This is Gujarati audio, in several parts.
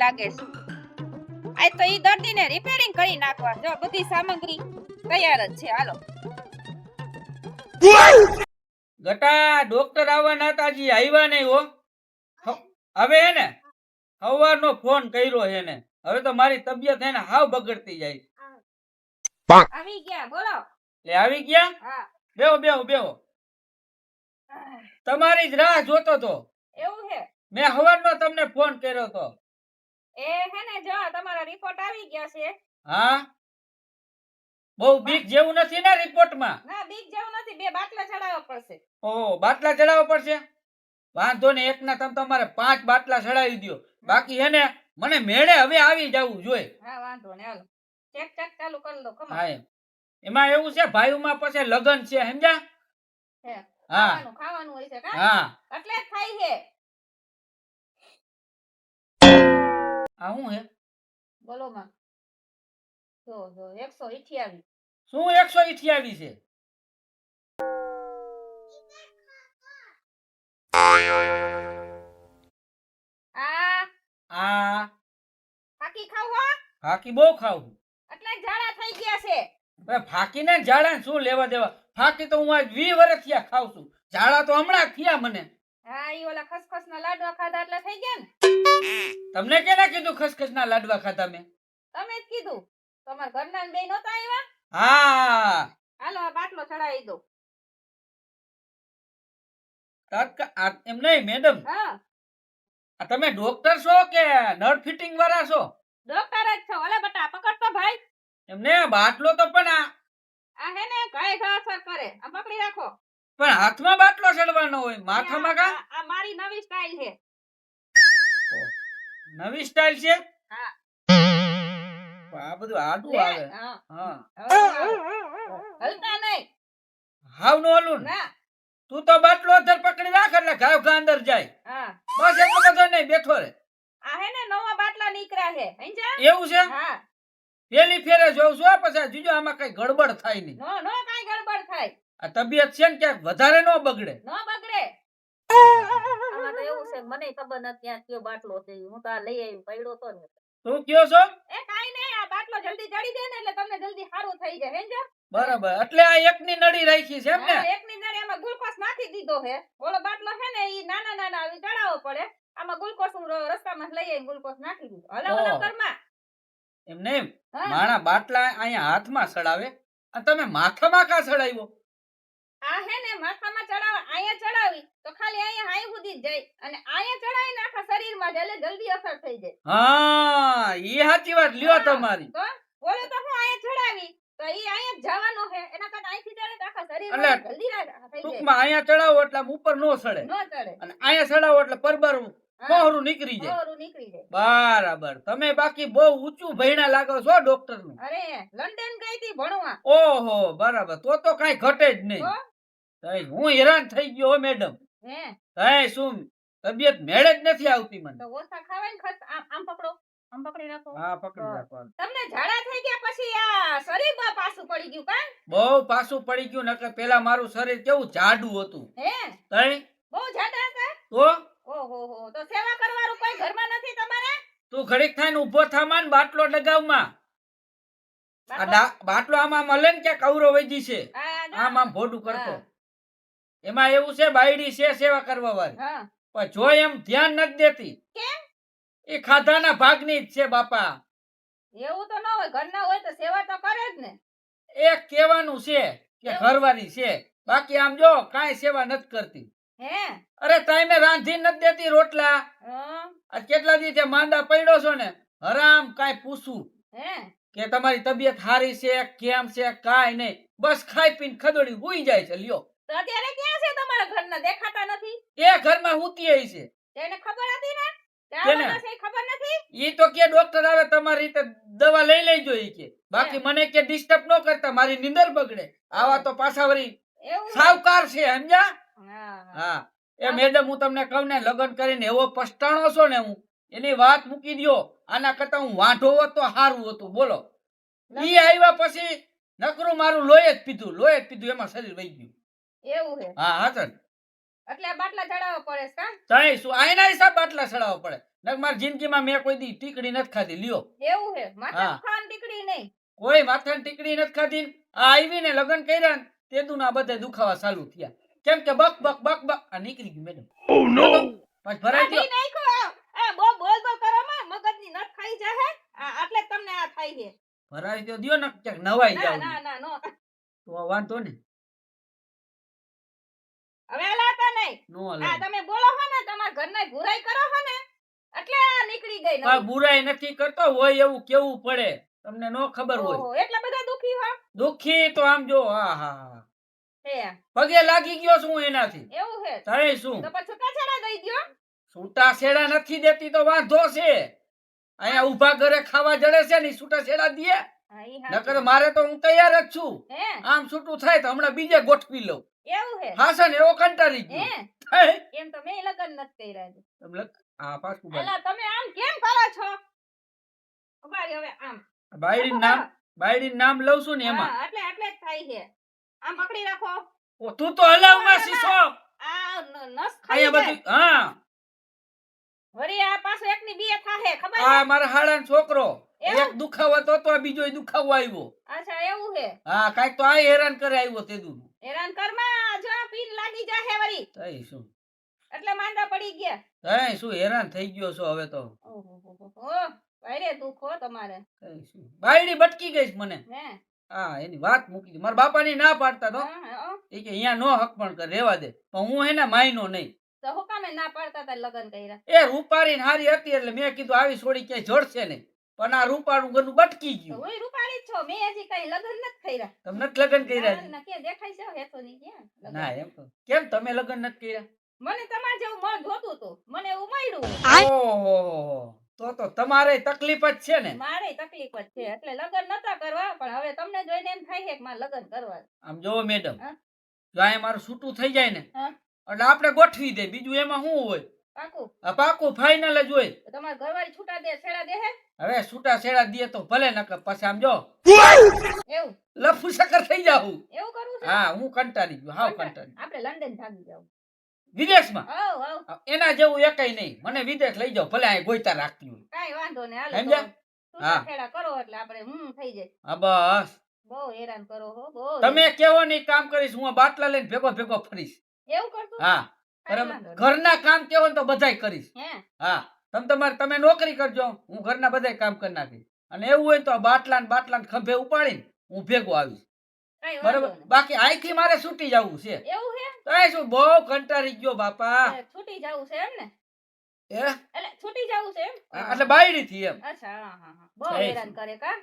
લાગે છે. આજ તો ઈ દર્દીને રિપેરિંગ કરી નાખવા. જો બધી સામગ્રી તૈયાર જ છે. હાલો. ગટા ડોક્ટર આવવાના હતા, હજી આવ્યા નહીં હો. હવે હે ને સવારનો ફોન કર્યો એને. હવે તો મારી તબિયત હે ને હાવ બગડતી જાય. આવી ગયા બોલો. એ આવી ગયા? હા. બેહો બેહો બેહો. તમારી જ રાહ જોતો તો. એવું છે. મેં સવારનો તમને ફોન કર્યો તો. એ હે ને જો તમારા રિપોર્ટ આવી ગયા છે. હા, બહુ બીક જેવું નથી ને રિપોર્ટમાં? ના બીક જેવું નથી. 2 બાટલા ચડાવવા પડશે. ઓહો, બાટલા ચડાવવા પડશે? વાંધો ને, એકના તમે તમારે 5 બાટલા ચડાવી દો. બાકી હે ને મને મેળે હવે આવી જવું જોઈએ. હા વાંધો ને. હાલો ચેક ચેક ચાલુ કરી લો. કમા. હા, એમાં એવું છે ભાઈઓમાં પછી લગન છે, સમજ્યા? હે હા ખાવાનું હોય છે કા? હા. એટલે જ ખાઈ છે. આ શું હે? બોલો માં. જો 128. શું 128 છે? આ ફાકી ખાવ હો? ફાકી બહુ ખાવું. એટલે ઝાડા થઈ ગયા છે. હવે ફાકીને ઝાડા શું લેવા દેવા? ફાકી તો હું આજ 20 વર્ષ થયા ખાઉં છું. ઝાડા તો હમણાં થયા મને. હા ઈ ઓલા ખસખસના લાડવા ખાધા એટલે થઈ ગયા ને. તમને કેને કીધું ખસખસના લાડવા ખાધા મેં? તમે જ કીધું. તમાર ઘરના બે નહોતા આવ્યા? હા. હાલો આ બાટલો ચડાવી દો. એમ નહીં મેડમ, હા આ તમે ડોક્ટર છો કે નળ ફિટિંગ વાળા છો? ડોક્ટર જ છો. ઓલે બટા પકડ તો ભાઈ. એમને બાટલો તો પણ આ હે ને કાય ઘા અસર કરે. આ પકડી રાખો. પણ હાથમાં બાટલો ચડવાનો હોય, માથામાં કા? આ મારી નવી સ્ટાઇલ છે. નવી સ્ટાઇલ છે? હા આ બધું આડું આવે. હા હા, હલતા નહીં. હાવ નો હલું ને? ના તું તો બાટલો અધર પકડી રાખ એટલે ઘાવ ઘા અંદર જાય. હા બસ એટલો બધો નહીં, બેઠો રે. આ હે ને નવા બાટલા નીકળ્યા છે. સમજ્યા? એવું છે? હા પેલી ફેરે જોઉં છું, પછી જીજો આમાં કઈ ગડબડ થાય નહીં. નો નો કાઈ ગડબડ થાય. આ તબિયત છે ને ક્યાંક વધારે નો બગડે. નો બગડે. આમાં તો એવું છે મને ખબર નથી ત્યાં કયો બાટલો છે. હું તો આ લઈ આવી પડ્યો તો ને. તું કયો છો? એ કાઈ નહીં. આ બાટલો જલ્દી ચડી દે ને એટલે તમને જલ્દી સારું થઈ જાય. સમજ્યા? બરાબર, એટલે આ એકની નળી રાખી છે એમ ને? હા, એકની નળી આમાં ગ્લુકોઝ નાખી દીધો છે. ઓલો બાટલો છે ને ઈ નાના નાના આવી ચડાવવો પડે. આમાં ગ્લુકોઝ હું રસ્તામાં લઈ આવીને ગ્લુકોઝ નાખી દીધો. Hello hello કરમાં. એમ નહીં, હા. માણા બાટલા અહીંયા હાથમાં ચડાવે અને તમે માથામાં કા ચડાવ્યો? આ હે ને માથામાં ચડાવ અહીંયા ચડાવી તો ખાલી અહીંયા હાઈ સુધી જ જાય અને અહીંયા ચડાવીને આખા શરીરમાં જાય એટલે જલ્દી અસર થઈ જાય. હા, ઈ સાચી વાત લ્યો તમારી. તો બોલે તો હું અહીંયા ચડાવી તો ઈ અહીંયા જ જવાનો છે. એના કરતા અહીંથી ચડે તો આખા શરીરમાં એટલે જલ્દી થઈ જાય. ટૂંકમાં અહીંયા ચડાવો એટલે આમ ઉપર નો ચડે નો ચડે. અને અહીંયા ચડાવો એટલે પરબર મોહરું નીકળી જાય. ઓરું નીકળી જાય. બરાબર. તમે બાકી બહુ ઊંચું ભણ્યા લાગો છો ડોક્ટર નું. અરે લંડન ગઈ હતી ભણવા. ઓહો, બરાબર. તો કઈ ઘટે જ નહીં. તઈ હું હેરાન થઈ ગયો હો મેડમ. હે તઈ શું તબિયત મેળે જ નથી આવતી મને. તો ઓછા ખાવાય ને ખસ આમ પકડો. આમ પકડી રાખો. હા, પકડી રાખો. તમને ઝાડા થઈ ગયા પછી આ શરીરમાં પાછું પડી ગયું કા? બહુ પાછું પડી ગયું. નકર પેલા મારું શરીર કેવું જાડું હતું. હે તઈ બહુ ઝાડા હતા. તો ઓહો હો તો સેવા કરવાનું કોઈ ઘરમાં નથી તમારે? તું ઘડીક થઈને ઊભો થામાં ને બાટલો લગાવમાં. બાટલો આમાં મળે ને ક્યાંક કવરો વૈજી છે. આમ આમ ભોડું કરતો. એમાં એવું છે બાયડી છે સેવા કરવા વાળી. હા પણ જો એમ ધ્યાન નથી દેતી. કેમ? એ ખાધાના ભાગની જ છે બાપા. એવું તો ન હોય. ઘરના હોય તો સેવા તો કરે જ ને. એક કહેવાનું છે કે ઘરવાળી છે, બાકી આમ જો કાંઈ સેવા નથી કરતી. હે અરે ટાઈમે રાંધી નથી દેતી રોટલા. આ કેટલા દી માંદા પડ્યો છો ને, હરામ કાંઈ પૂછું હે કે તમારી તબિયત સારી છે કેમ છે, કાંઈ નહીં. બસ ખાઈ પીને ખદોડી હુઈ જાય છે. લ્યો તો અત્યારે ક્યાં છે તમારા ઘરના? દેખાતા નથી. એ ઘરમાં હુતી આવી છે. તેને ખબર હતી ને? કેને? ખબર નથી. ઈ તો કે ડોક્ટર આવે તમારી રીતે દવા લઈ લેજો ઈ કે. બાકી મને કે ડિસ્ટર્બ ન કરતા, મારી નીંદર બગડે. આવા તો પાછા વળી એવું સાવકાર છે, સમજ્યા? હા હા, એ મેડમ હું તમને કહું ને, લગ્ન કરીને એવો પસ્તાણો છો ને, હું એની વાત મૂકી દ્યો. આના કરતા હું વાંઢો હોત તો સારું હતું. બોલો, ઈ આવ્યા પછી નકરું મારું લોહી જ પીધું, એમાં શરીર વહી ગયું. એવું છે. હા હા સર. એટલે આ બાટલા ચડાવવા પડે છે કા? તઈ શું આયના હિસાબ બાટલા ચડાવવા પડે. નક મારી જિંદગીમાં મેં કોઈ દી ટીકડી નથી ખાધી લ્યો એવું હે માથા હા. ખાન ટીકડી નહીં. કોઈ માથાની ટીકડી નથી ખાધી આ આવીને લગ્ન કર્યા ને તેદું ના બધે દુખાવા ચાલુ થયા કેમ કે બક બક બક બક આ નીકળી ગયું મેડમ પછી ભરાઈ ગયો કાઢી નાખ્યો. આ બહુ બોલ બોલ કરો માં મગજની નસ ખાઈ જાહે. એટલે જ તમને આ થાય છે. ભરાઈ તો દ્યો ને ક્યાંક નવાઈ ના જાવ ના ના નો. તો વાંધો ને હવે હલાતા નહીં. નો આ હલાય. તમે બોલો છો ને તમારા ઘરના બુરાઈ કરો છો ને એટલે આ નીકળી ગઈ આ નવી. બુરાઈ નથી કરતો હોય એવું કેવું પડે તમને નો ખબર હોય ઓહો એટલા બધા દુખી હો. દુખી તો આમ જો હા હા હે પગે લાગી ગયો છું એનાથી એવું હે તઈ શું તો પછી છૂટાછેડા દઈ દ્યો. છૂટા છેડા નથી દેતી તો વાંધો છે અહીંયા ઊભા ઘરે ખાવા જડે છે ને ઈ છૂટા છેડા દે હા, ઈ હાચું. નકર મારે તો હું તૈયાર જ છું હે આમ છૂટું થાય તો હમણાં બીજે ગોઠવી લઉં એવું હે હાસન એવો કંટાળી ગયો હે હે? એમ તો મેં લગન નથી કર્યા છે. તમે આ પાછું બોલો. એલા તમે આમ કેમ કરો છો? ઉભારી હવે આમ બાયડીનું નામ લઉં છું ને એમાં હા, એટલે જ થાય છે. આમ પકડી રાખો. ઓ, તું તો હલાવમાં શીશો આ નસ ખાઈ અહીંયા જાય. બધું હા વળી આ પાછો એકની બે થાહે ખબર આ છે? મારા હાડાનો છોકરો એવું? એક દુખાવો તો આ બીજો દુખાવો આવ્યો અચ્છા એવું હે. હા કાંઈક તો આ હેરાન કરે આવ્યો તેદું હેરાન કરમાં જો પીન લાગી જાહે વળી તઈ શું એટલે માંદા પડી ગયા. તઈ શું હેરાન થઈ ગયો છો હવે તો ઓહો ભાઈરે દુખ હો તમારે. તઈ શું બાયડી બટકી ગઈ છે મને હે હા એની વાત મૂકી દીધી. મારા બાપાની ના પાડતા તો એ કે અહીંયા નો હક પણ કર રેવા દે પણ હું એને માયનો નહીં તો હું કામે ના પાડતા તા લગન કર્યા? એ રૂપારી હારી હતી એટલે મેં કીધું આવી છોડી ક્યાંય જડશે નહીં પણ આ રૂપાળું ગનું બટકી તો ગયું હું રૂપાળી જ છો. મેં હજી કઈ લગન નથી કર્યા. તમને નથી લગ્ન કર્યા છે? ના, કે દેખાય છે હેતો ની ક્યાં લગન? ના એમ તો કેમ તમે લગ્ન નથી કર્યા મને તમારે જેવું મન જોતું હતું. મને એવું મળ્યું. ઓહો તો તમારે તકલીફ જ છે ને મારે તકલીફ જ છે એટલે લગન નતા કરવા પણ હવે તમને જોઈને એમ થાય છે કે મારે લગન કરવા છે. આમ જોવો મેડમ હા? જો આ મારું છૂટું થઈ જાય ને હા? એટલે આપણે ગોઠવી દે બીજું એમાં શું હોય પાકું? આ પાકું ફાઇનલ જ હોય તો તમારા ઘરવાળી છૂટા દે છેડા દે હે? હવે છૂટા છેડા દે તો ભલે નકર પછી આમ જો એવું લફુ સકર થઈ જાવું એવું કરવું છે? હા હું કંટાળી ગયો હાવ કંટાળી આપણે લંડન ભાગી જાવ. વિદેશમાં આવ આવ એના જેવું એકાઈ નહીં મને વિદેશ લઈ જાઓ ભલે અહીં ગોઈતા રાખતી હોય કાઈ વાંધો ને હાલો સમજ્યા? તો હા. છૂટા છેડા કરો એટલે આપણે થઈ જાય. હા બસ બહુ હેરાન કરો હો બહુ. તમે કેવો નહીં કામ કરીશ હું આ બાટલા લઈને ભેગો ભેગો ફરીશ એવું કરતું? હા કાંઈ બરાબર વાંધો નહીં. ઘરના કામ કેવો ને તો બધાય કરીશ હે હા તમે નોકરી કરજો હું ઘરના બધાય કામ કરી નાખીશ અને એવું હોય તો આ બાટલા ને ખંભે ઉપાડીને હું ભેગો આવીશ કાઈ વાંધો બરાબર નહીં. બાકી અહીંથી મારે છૂટી જવું છે એવું હે? તો એ શું બહુ કંટાળી ગયો બાપા છૂટી જવું છે એમ ને? એ એટલે છૂટી જવું છે એમ? એટલે બાયડી થી એમ અચ્છા હા હા હા. બહુ થઈ હેરાન કરે કા?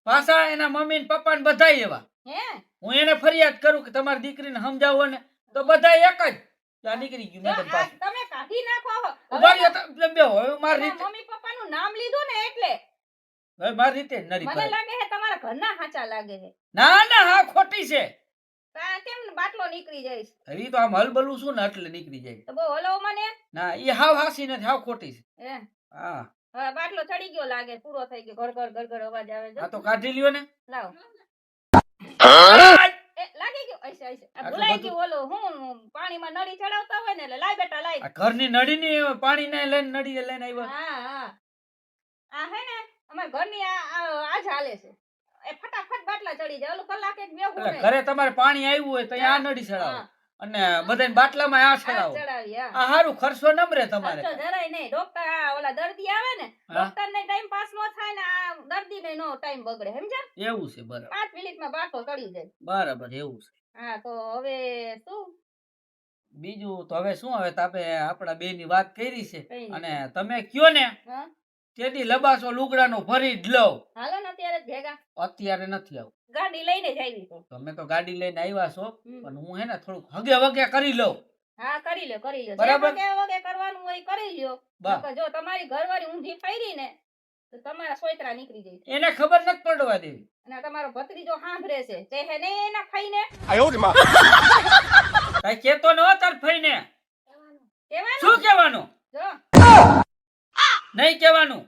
પાછા એના મમ્મી ને પપ્પા ને બધાય એવા હે હું એને ફરિયાદ કરું કે તમારી દીકરીને સમજાવો ને તો બધા એક જ ત્યાં નીકળી ગયું જો મેડમ આ પાછું તમે કાઢી નાખો હો. ઉભા હવે રહ્યો તમે બેહો. હવે મારી રીતે મમ્મી પપ્પાનું નામ લીધું ને એટલે હવે મારી રીતે જ નરી મને પાડે. લાગે છે તમારા ઘરના હાચા લાગે છે. ના ના હા ખોટી છે તો આ કેમ બાટલો નીકળી જાય છે? હવે ઈ તો આમ હલબલું છું ને એટલે નીકળી જાય તો બહુ હલો મને. ના એ હાવ હાસી નથી હાવ ખોટી છે હે હા હવે બાટલો ચડી ગયો લાગે પૂરો થઈ ગયો ગડગડ ગડગડ અવાજ આવે આ છે. તો કાઢી લ્યો ને લાવો એ લાગી ગયું આઈસે આઈસે આ આટલું ભૂલાઈ બધું? ગયું ઓલો હું પાણીમાં નળી ચડાવતા હોય ને એટલે લાય બેટા લાય. આ ઘરની નળીની પાણી ને લઈને નળીએ લઈને આવ્યા હા હા આ હે ને અમારા ઘરની આ જ હાલે છે. એ ફટાફટ બાટલા ચડી જાય ઓલું કલાક એક બેહું એટલે નહીં. ઘરે તમારે પાણી આવ્યું હોય તો અહીંયા આ નળી ચડાવો હા. અને બધાને બાટલામાં આ આ ચડાવો ચડાવી હા. આ હારું ખર્ચો નમરે તમારે ખર્ચો જરાય નહીં. ડોક્ટર આ ઓલા દર્દી આવે ને હા. ડોક્ટર ને ટાઈમ પાસ નો થાય ને આ દર્દી ને નો ટાઈમ બગડે સમજ્યા? એવું છે બરાબર 5 મિનિટમાં બાટલો ચડી જાય. બરાબર એવું છે હા તો હવે શું બીજું તો હવે શું હવે તો આપણે આપણા બે ની વાત કરી છે કઈ નહીં. અને તમે કયો ને હા તેથી લબાસો લુગડાનો ભરી જ લઉં હાલો ને અત્યારે જ ભેગા અત્યારે નથી આવું ગાડી લઈને જ આવી તો. તમે તો ગાડી લઈને આવ્યા છો હમ. પણ હું હે ને થોડુંક હગે વગે કરી લઉં હા કરી લ્યો કરી લ્યો. બરાબર. જે વગે કરવાનું હોય એ કરી લ્યો. બા નકર જો તમારી ઘરવાળી ઊંધી ફરી ને તો તમારા સોયત્રા નીકળી જાય. એને ખબર નથી પડવા દેવી અને આ તમારો ભત્રીજો સાંભળે છે તે હે ને એના ખાઈને કઈ કેતો ન તાર ફઈને કહેવાનું શું કહેવાનું જો નહીં કહેવાનું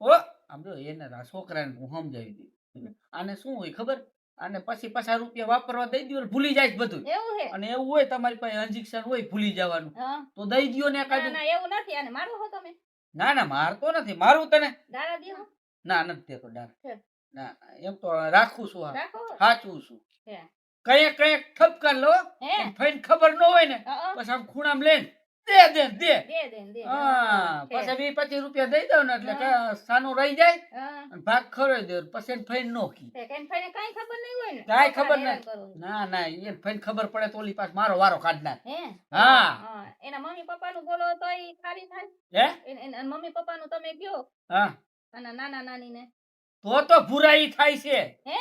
ઓ આમ જો એને આ છોકરાને હું સમજાવી દઉં આને શું હોય ખબર આને પછી પાછા રૂપિયા વાપરવા દઈ દો ભૂલી જાય છે બધું એવું હે અને એવું હોય તમારી પાસે ઇન્જેક્શન હોય ભૂલી જવાનું હા તો દઈ દ્યો ને ના કાઢું ના એવું નથી. અને મારું હો તમે ના ના મારતો નથી, મારું તને દાડા દેવો ના નથી દેતો ડાર. છે. ના એમ તો રાખું છું, રાખો સાચું છું. છે. કઈક કઈક ઠપકાર લો, હે ફઈને ખબર ન હોય ને અ, પછી આમ ખૂણામ લઈને દે દે દે. દે હા છે. પછી 20-25 રૂપિયા દઈ દઉં ને એટલે સાનું રહી જાય હા અને ભાગ ખવડાવી દે પછી એને ફઈને નો કી. તે કેમ ફઈને કાંઈ ખબર નહીં હોય ને કાંઈ ખબર હેરાન નહીં. કરવું. ના ના એને ફઈને ખબર પડે તો ઓલી પાછ મારો વારો કાઢ નાખ. હે હા. હા એના મમ્મી પપ્પાનું બોલો તો ઈ ખારી થાય હે એના મમ્મી પપ્પાનું તમે કયો હા અને નાના નાનીને તો ભૂરાઈ થાય છે, હે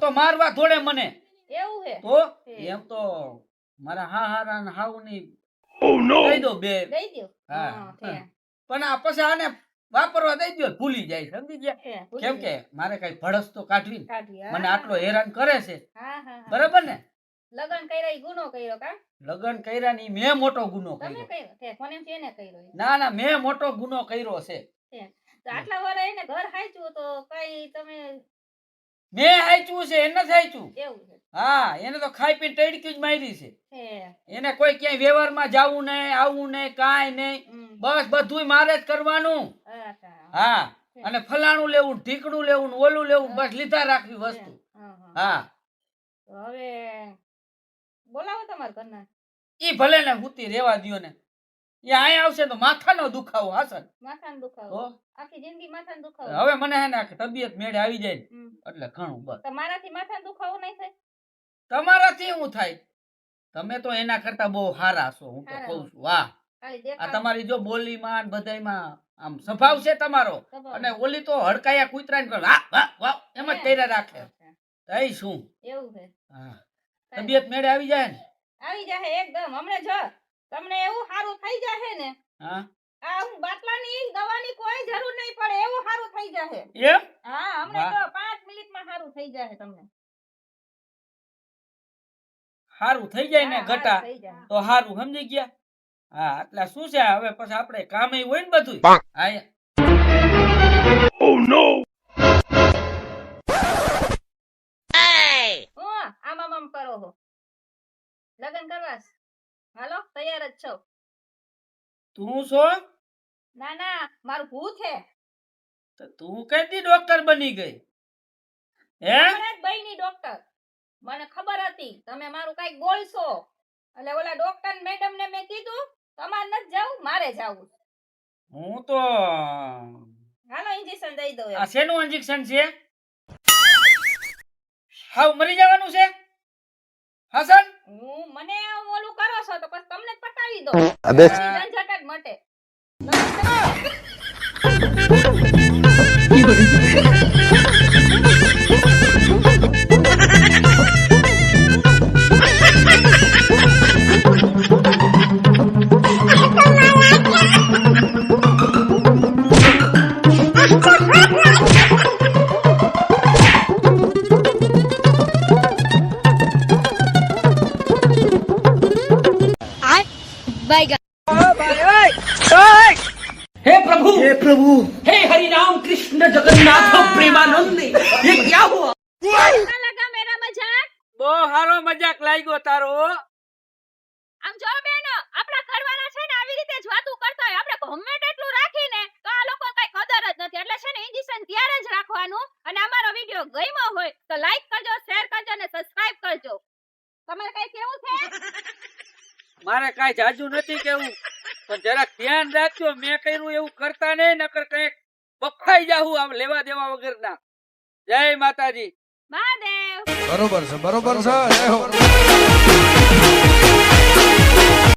તો મારવા થોડે મને એવું હે તો હે. એમ તો મારા હારા ને હાવની Oh no! દઈ દો બે. દઈ દ્યો હા, હા છે હા. પણ આ પછી આને વાપરવા દઈ દો ભૂલી જાય, સમજી ગયા? છે કેમ કે મારે કઈ ભડસ તો કાઢવી ને. કાઢી હા મને આટલો હેરાન કરે છે, હા હા બરાબર ને? લગન કર્યા ઈ ગુનો કર્યો કા લગ્ન કર્યા ની મેં મોટો ગુનો તમે કર્યો. કર્યો તે મને એને કર્યો ઈ. ના ના મેં મોટો ગુનો કર્યો છે. તો આટલા વર એને ઘર હાચ્યું તો કઈ તમે મેં હાચ્યું છે એને નથી હાચ્યું. એવું છે હા એને તો ખાઈ પીને ટડકી જ મારી છે. હે એને કોઈ ક્યાંય વ્યવહારમાં જાવું નહીં, આવવું નહીં, કાંઈ નહીં. હમ. બસ બધુંય મારે જ કરવાનું. અચ્છા. હા અને ફલાણું લેવું, ઢીકડું લેવું, ઓલું લેવું, બસ લીધા રાખવી વસ્તુ. હા, હા. હા તો હવે બોલાવો તમારા ઘરના ઈ ભલે ને હુતી રેવા દ્યો ને. એ અહીંયા આવશે તો માથાનો દુખાવો હાસન. માથાનો દુખાવો તો આખી જિંદગી માથાનો દુખાવો હવે મને હે ને આ તબિયત મેળે આવી જાય ને હમ. એટલે ઘણું બસ. તો મારાથી માથાનો દુખાવો નહીં થાય તમારાથી શું થાય? તમે તો એના કરતા બહુ હારા છો, હું તો હારા. કહું છું. વાહ, ખાલી આ દેખાવ તમારી જો બોલીમાં ને બધાયમાં આમ સ્વભાવ છે તમારો. સ્વભાવ. અને ઓલી તો હડકાયા કૂતરાને કરે વાહ વાહ વાહ એમ જ કર્યા રાખે. અચ્છા. તઈ શું? એવું છે હા તબિયત મેળે આવી જાય ને. આવી જાહે એકદમ હમણે જો તમને એવું સારું થઈ જાહે ને હા આ હું બાટલાની દવાની કોઈ જરૂર નહીં પડે એવું સારું થઈ જાહે એમ? હા હમણે વાહ. તો 5 મિનિટમાં સારું થઈ જાહે તમને હારું થઈ જાય ને હા, ઘટા સારું થઈ જાહે. તો હારું, સમજી ગયા? હા એટલે શું છે હવે પછી આપણે કામે હોય ને બધું. પાંખ. હા Oh no! આમ કરો હો લગન કરવા છે? હાલો તૈયાર જ છો? તું છો? ના ના મારું ભૂત છે તો તું કઈથી ડોક્ટર બની ગઈ? હે હમણાં જ બઈની ડોક્ટર મને ખબર હતી તમે મારું કઈક બોલશો એટલે ઓલા ડોક્ટર મેડમ ને મેં કીધું તમારે નથી જાવું મારે જાવું હું તો હાલો ઇન્જેક્શન દઈ દઉં આ શેનું ઇન્જેક્શન છે? હાવ મરી જવાનું છે હાસન? હું મને ઓલું કરો છો તો પછી તમને જ પટાવી દો અબે ઝંઝટ જ મટે हे प्रभु हे हरि राम कृष्ण जगन्नाथ प्रेमानंद ये क्या हुआ કેવા લાગા મેરા મજાક બહુ સારો મજાક લાગ્યો તારો. આમ જો બેનો આપણા ઘરવાળા છે ને આવી રીતે જ વાતું કરતા હોય આપણે ગમે તેટલું રાખીને તો આ લોકો કઈ કદર જ નથી એટલે છે ને ઇન્જેક્શન ત્યારે જ રાખવાનું અને અમારો વિડિયો ગમ્યો હોય તો લાઈક કરજો શેર કરજો અને સબસ્ક્રાઇબ કરજો તમારે કઈ કેવું છે મારે કાંઈ જાજુ નથી કેવું પણ જરાક ધ્યાન રાખજો, મેં કર્યું એવું કરતા નહીં નકર કઈક બફાઈ જાહું આમ લેવા દેવા વગરના. જય માતાજી. મહાદેવ બરોબર છે જય હો